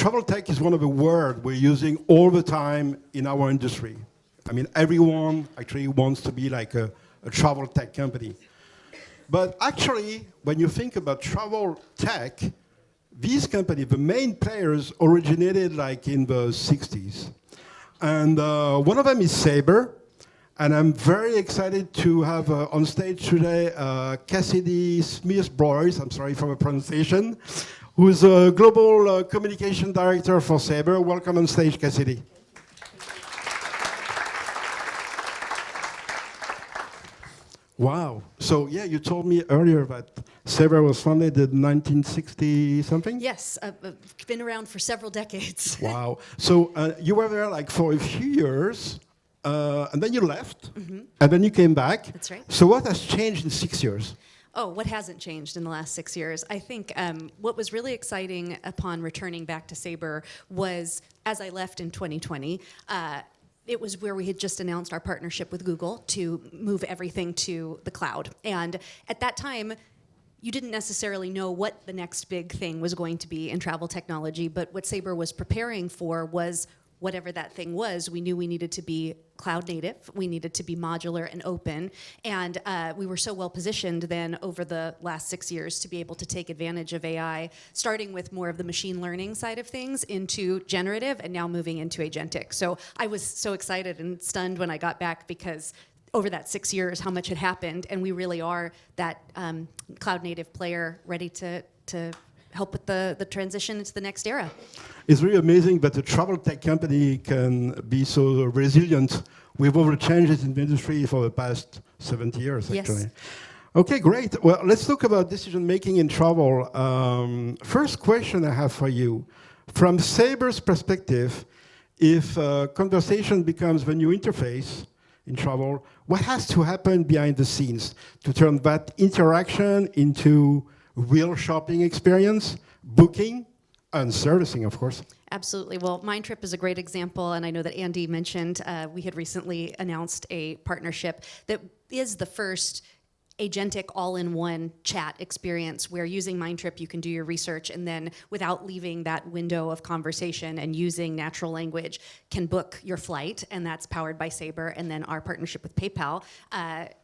travel tech is one of the words we're using all the time in our industry. I mean, everyone actually wants to be like a travel tech company. But actually, when you think about travel tech, these companies, the main players, originated like in the 60s. And one of them is Sabre. And I'm very excited to have on stage today Cassidy Broyles, I'm sorry for the pronunciation, who's a global communication director for Sabre. Welcome on stage, Cassidy. Wow. So, yeah, you told me earlier that Sabre was founded in 1960-something? Yes, been around for several decades. Wow. So you were there like for a few years, and then you left, and then you came back. That's right. So what has changed in 6 years? Oh, what hasn't changed in the last 6 years? I think what was really exciting upon returning back to Sabre was, as I left in 2020, it was where we had just announced our partnership with Google to move everything to the cloud. And at that time, you didn't necessarily know what the next big thing was going to be in travel technology, but what Sabre was preparing for was whatever that thing was. We knew we needed to be cloud native, we needed to be modular and open, and we were so well positioned then over the last 6 years to be able to take advantage of AI, starting with more of the machine learning side of things into generative and now moving into agentic. So I was so excited and stunned when I got back because over that 6 years, how much had happened, and we really are that cloud native player ready to help with the transition into the next era. It's really amazing that a travel tech company can be so resilient with all the changes in the industry for the past 70 years, actually. Yes. Okay, great. Well, let's talk about decision-making in travel. First question I have for you. From Sabre's perspective, if conversation becomes the new interface in travel, what has to happen behind the scenes to turn that interaction into real shopping experience, booking, and servicing, of course? Absolutely. Well, Mindtrip is a great example, and I know that Andy mentioned we had recently announced a partnership that is the first agentic all-in-one chat experience where using Mindtrip you can do your research and then without leaving that window of conversation and using natural language can book your flight, and that's powered by Sabre. And then our partnership with PayPal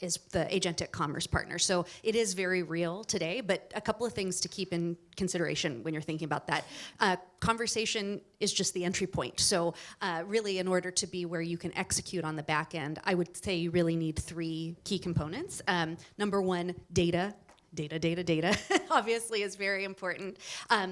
is the agentic commerce partner. So it is very real today, but a couple of things to keep in consideration when you're thinking about that. Conversation is just the entry point. So really in order to be where you can execute on the back end, I would say you really need three key components. Number one, data. Data obviously is very important.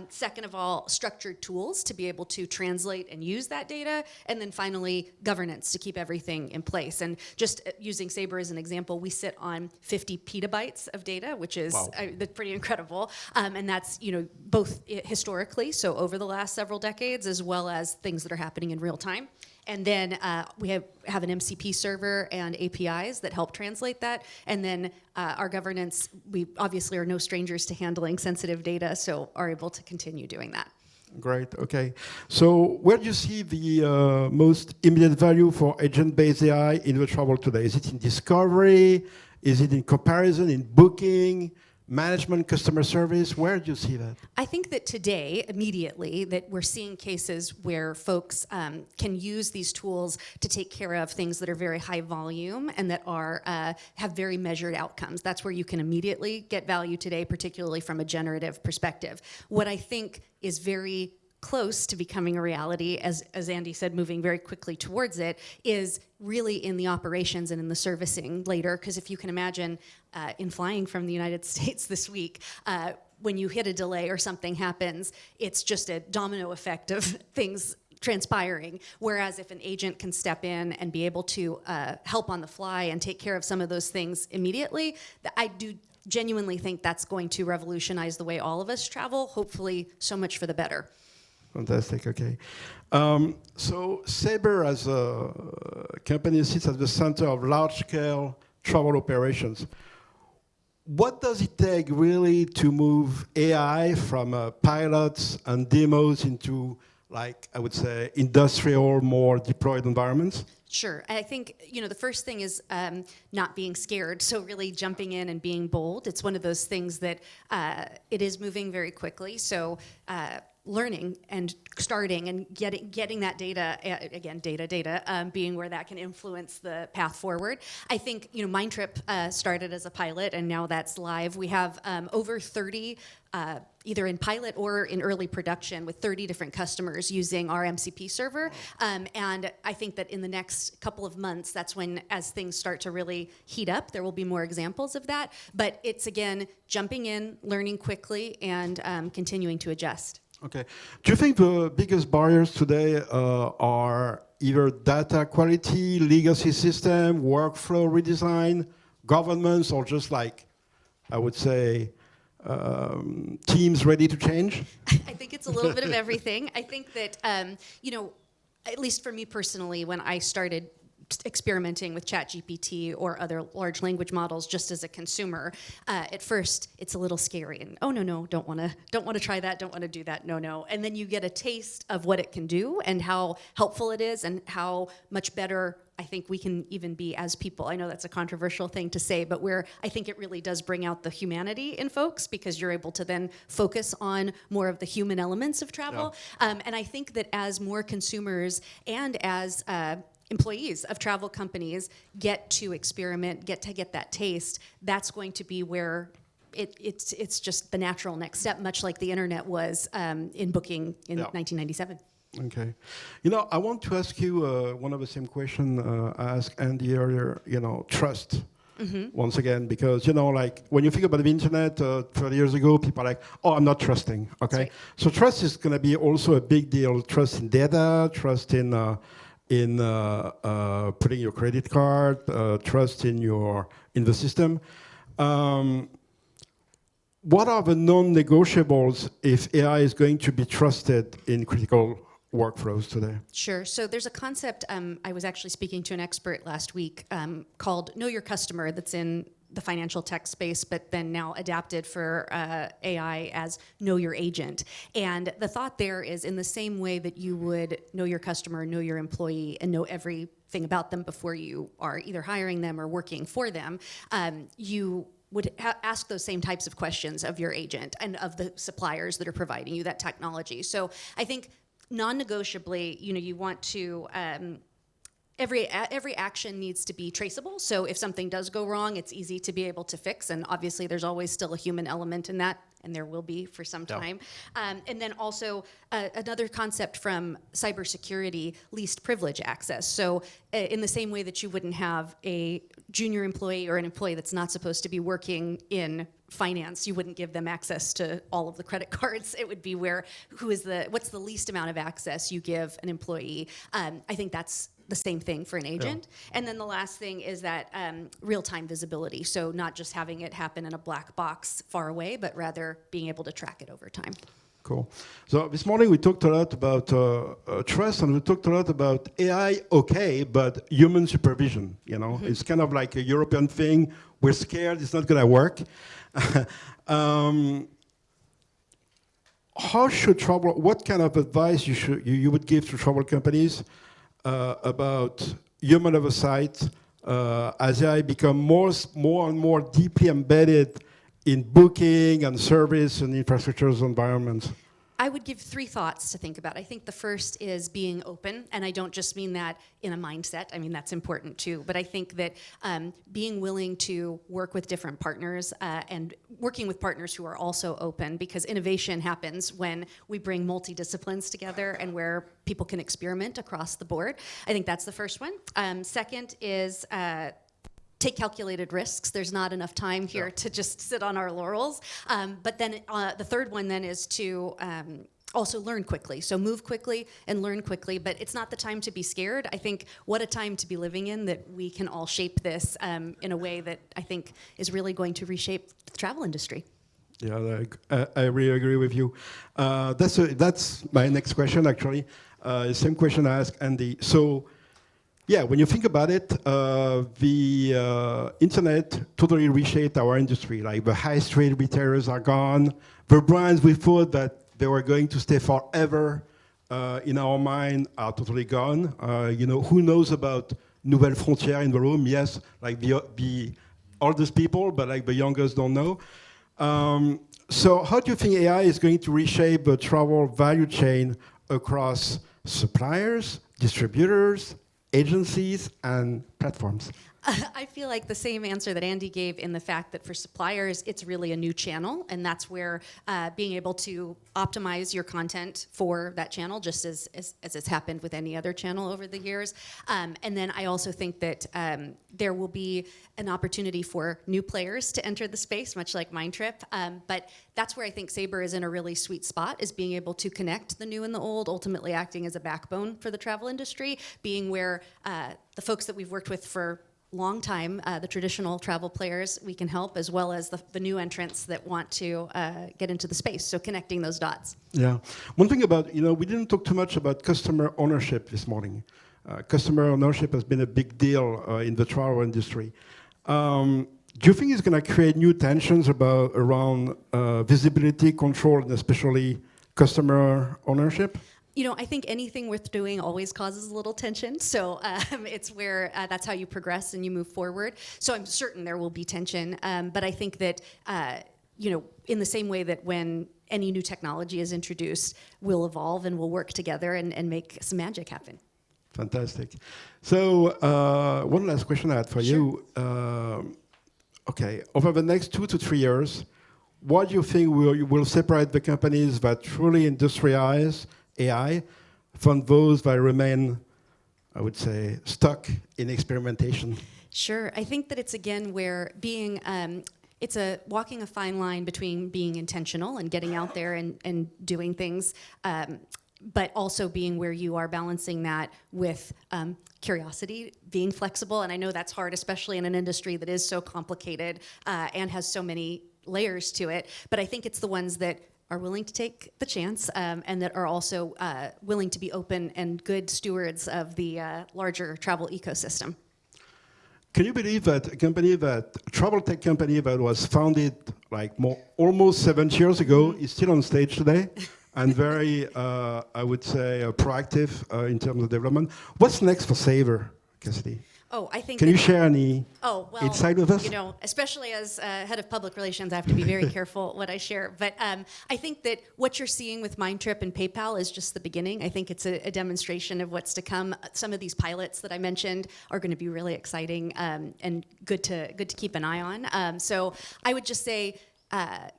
Second of all, structured tools to be able to translate and use that data. And then finally, governance to keep everything in place. And just using Sabre as an example, we sit on 50 petabytes of data, which is wow. Pretty incredible. And that's both historically, so over the last several decades, as well as things that are happening in real time. And then we have an MCP server and APIs that help translate that. And then our governance, we obviously are no strangers to handling sensitive data, so are able to continue doing that. Great, okay. So where do you see the most immediate value for agent-based AI in the travel today? Is it in discovery? Is it in comparison, in booking? Management, customer service, where do you see that? I think that today, immediately, that we're seeing cases where folks can use these tools to take care of things that are very high volume and that are have very measured outcomes. That's where you can immediately get value today, particularly from a generative perspective. What I think is very close to becoming a reality, as Andy said, moving very quickly towards it, is really in the operations and in the servicing later. Because if you can imagine, in flying from the United States this week, when you hit a delay or something happens, it's just a domino effect of things transpiring. Whereas if an agent can step in and be able to help on the fly and take care of some of those things immediately, I do genuinely think that's going to revolutionize the way all of us travel, hopefully so much for the better. Fantastic, okay. So Sabre as a company sits at the center of large-scale travel operations. What does it take really to move AI from pilots and demos into, like, I would say, industrial, more deployed environments? Sure. I think, the first thing is not being scared. So really jumping in and being bold. It's one of those things that it is moving very quickly. So learning and starting and getting that data, again, data, being where that can influence the path forward. I think, Mindtrip started as a pilot, and now that's live. We have over 30, either in pilot or in early production, with 30 different customers using our MCP server. And I think that in the next couple of months, that's when, as things start to really heat up, there will be more examples of that. But it's, again, jumping in, learning quickly, and continuing to adjust. Okay. Do you think the biggest barriers today are either data quality, legacy system, workflow redesign, governments, or just like, I would say, teams ready to change? I think it's a little bit of everything. I think that, at least for me personally, when I started experimenting with ChatGPT or other large language models just as a consumer, at first it's a little scary and no, don't want to try that, don't want to do that, no. And then you get a taste of what it can do and how helpful it is and how much better I think we can even be as people. I know that's a controversial thing to say, but where I think it really does bring out the humanity in folks, because you're able to then focus on more of the human elements of travel. Yeah. And I think that as more consumers and as employees of travel companies get to experiment, get that taste, that's going to be where it's just the natural next step, much like the internet was in booking in 1997. Okay. I want to ask you one of the same question I asked Andy earlier, trust. Mm-hmm. Once again, because, like when you think about the internet 30 years ago, people are like, oh, I'm not trusting. Okay. Right. So trust is going to be also a big deal. Trust in data, trust in putting your credit card, trust in the system. What are the non-negotiables if AI is going to be trusted in critical workflows today? Sure. So there's a concept, I was actually speaking to an expert last week called Know Your Customer, that's in the financial tech space, but then now adapted for AI as Know Your Agent. And the thought there is, in the same way that you would know your customer, know your employee, and know everything about them before you are either hiring them or working for them, you would ask those same types of questions of your agent and of the suppliers that are providing you that technology. So I think non-negotiably, you want to every action needs to be traceable. So if something does go wrong, it's easy to be able to fix. And obviously, there's always still a human element in that, and there will be for some time. And then also another concept from cybersecurity, least privilege access. So in the same way that you wouldn't have a junior employee or an employee that's not supposed to be working in finance, you wouldn't give them access to all of the credit cards. It would be what's the least amount of access you give an employee. I think that's the same thing for an agent. Yeah. And then the last thing is that real-time visibility. So not just having it happen in a black box far away, but rather being able to track it over time. Cool. So this morning we talked a lot about trust, and we talked a lot about AI, okay, but human supervision, Mm-hmm. It's kind of like a European thing. We're scared it's not going to work. What kind of advice you would give to travel companies about human oversight as AI become more and more deeply embedded in booking and service and infrastructure environments? I would give 3 thoughts to think about. I think the first is being open, and I don't just mean that in a mindset. I mean, that's important too. But I think that being willing to work with different partners and working with partners who are also open, because innovation happens when we bring multidisciplines together and where people can experiment across the board. I think that's the first one. Second is take calculated risks. There's not enough time here to just sit on our laurels. But then the third one then is to also learn quickly. So move quickly and learn quickly, but it's not the time to be scared. I think what a time to be living in, that we can all shape this in a way that I think is really going to reshape the travel industry. Yeah, I really agree with you. That's my next question, actually. Same question I asked Andy. So, yeah, when you think about it, the internet totally reshaped our industry. Like the high street retailers are gone. The brands we thought that they were going to stay forever in our mind are totally gone. Who knows about Nouvelle Frontière in the room? Yes, like the oldest people, but like the youngest don't know. So how do you think AI is going to reshape the travel value chain across suppliers, distributors, agencies, and platforms? I feel like the same answer that Andy gave in the fact that for suppliers, it's really a new channel, and that's where being able to optimize your content for that channel, just as has happened with any other channel over the years. And then I also think that there will be an opportunity for new players to enter the space, much like Mindtrip. But that's where I think Sabre is in a really sweet spot, is being able to connect the new and the old, ultimately acting as a backbone for the travel industry, being where the folks that we've worked with for long time, the traditional travel players we can help, as well as the new entrants that want to get into the space. So connecting those dots. Yeah. One thing about, we didn't talk too much about customer ownership this morning. Customer ownership has been a big deal in the travel industry. Do you think it's going to create new tensions around visibility, control, and especially customer ownership? I think anything worth doing always causes a little tension. So it's where that's how you progress and you move forward. So I'm certain there will be tension. But I think that, in the same way that when any new technology is introduced, we'll evolve and we'll work together and make some magic happen. Fantastic. So one last question I had for you. Okay, over the next 2 to 3 years, what do you think will separate the companies that truly industrialize AI from those that remain, I would say, stuck in experimentation? Sure. I think that it's, again, where being, it's walking a fine line between being intentional and getting out there and doing things, but also being where you are balancing that with curiosity, being flexible. And I know that's hard, especially in an industry that is so complicated and has so many layers to it. But I think it's the ones that are willing to take the chance and that are also willing to be open and good stewards of the larger travel ecosystem. Can you believe that a travel tech company that was founded almost 7 years ago is still on stage today and very, I would say, proactive in terms of development? What's next for Sabre, Cassidy? Oh, I think. Can you share any insight with us? Especially as head of public relations, I have to be very careful what I share. But I think that what you're seeing with Mindtrip and PayPal is just the beginning. I think it's a demonstration of what's to come. Some of these pilots that I mentioned are going to be really exciting and good to keep an eye on. So I would just say,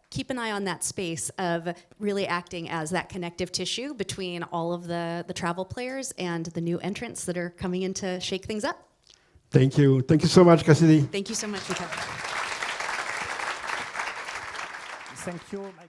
keep an eye on that space of really acting as that connective tissue between all of the travel players and the new entrants that are coming in to shake things up. Thank you. Thank you so much, Cassidy. Thank you so much, Mikael. Thank you, Michael.